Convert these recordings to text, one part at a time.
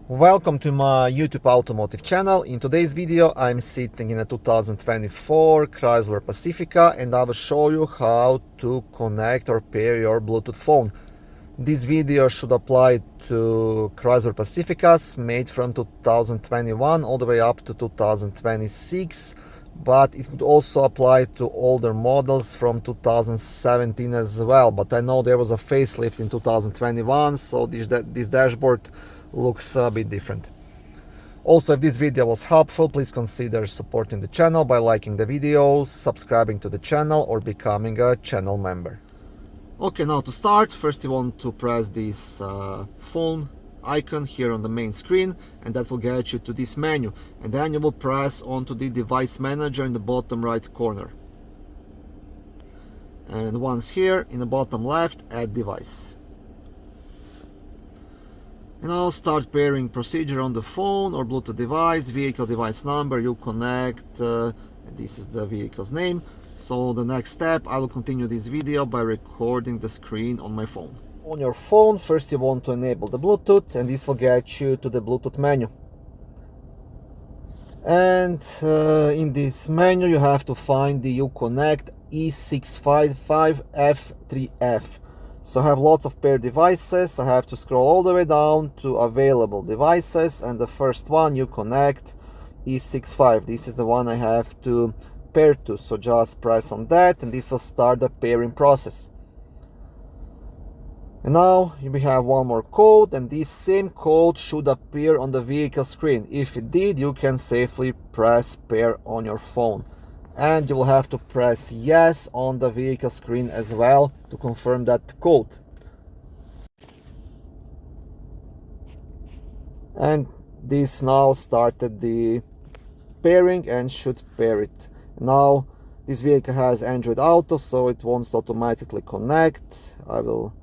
Welcome to my YouTube automotive channel. In today's video I'm sitting in a 2024 Chrysler Pacifica and I will show you how to connect or pair your Bluetooth phone. This video should apply to Chrysler Pacificas made from 2021 all the way up to 2026, but it could also apply to older models from 2017 as well. But I know there was a facelift in 2021, so this dashboard looks a bit different. Also, if this video was helpful, please consider supporting the channel by liking the video, subscribing to the channel, or becoming a channel member. Okay, now to start, first you want to press this phone icon here on the main screen, and that will get you to this menu, and then you will press onto the device manager in the bottom right corner, and once here in the bottom left, add device. And I'll start pairing procedure on the phone or Bluetooth device, vehicle device number, Uconnect, and this is the vehicle's name. So the next step, I will continue this video by recording the screen on my phone. On your phone, first you want to enable the Bluetooth, and this will get you to the Bluetooth menu. And in this menu you have to find the Uconnect E655F3F. So I have lots of paired devices. I have to scroll all the way down to available devices, and the first one, Uconnect E65. This is the one I have to pair to. So just press on that and this will start the pairing process. And now we have one more code, and this same code should appear on the vehicle screen. If it did, you can safely press pair on your phone. And you will have to press yes on the vehicle screen as well to confirm that code. And this now started the pairing and should pair it. Now this vehicle has Android Auto, so it wants to automatically connect. I will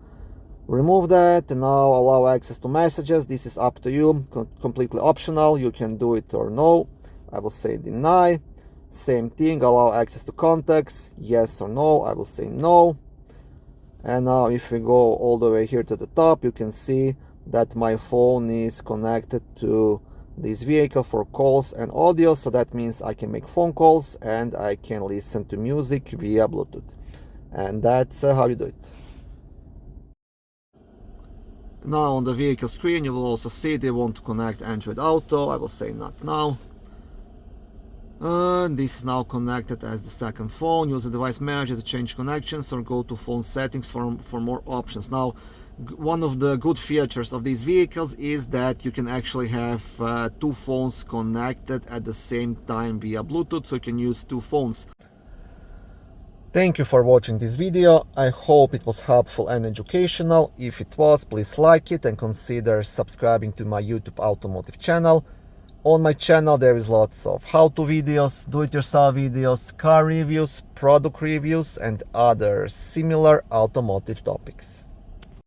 remove that and now allow access to messages. This is up to you, completely optional. You can do it or no. I will say deny. Same thing, allow access to contacts, yes or no. I will say no. And now if we go all the way here to the top, you can see that my phone is connected to this vehicle for calls and audio. So that means I can make phone calls and I can listen to music via Bluetooth. And that's how you do it. Now on the vehicle screen you will also see they want to connect Android Auto. I will say not now. This is now connected as the second phone. Use the device manager to change connections or go to phone settings for more options. Now, one of the good features of these vehicles is that you can actually have two phones connected at the same time via Bluetooth, so you can use two phones. Thank you for watching this video. I hope it was helpful and educational. If it was, please like it and consider subscribing to my YouTube automotive channel. On my channel there is lots of how-to videos, do-it-yourself videos, car reviews, product reviews and other similar automotive topics.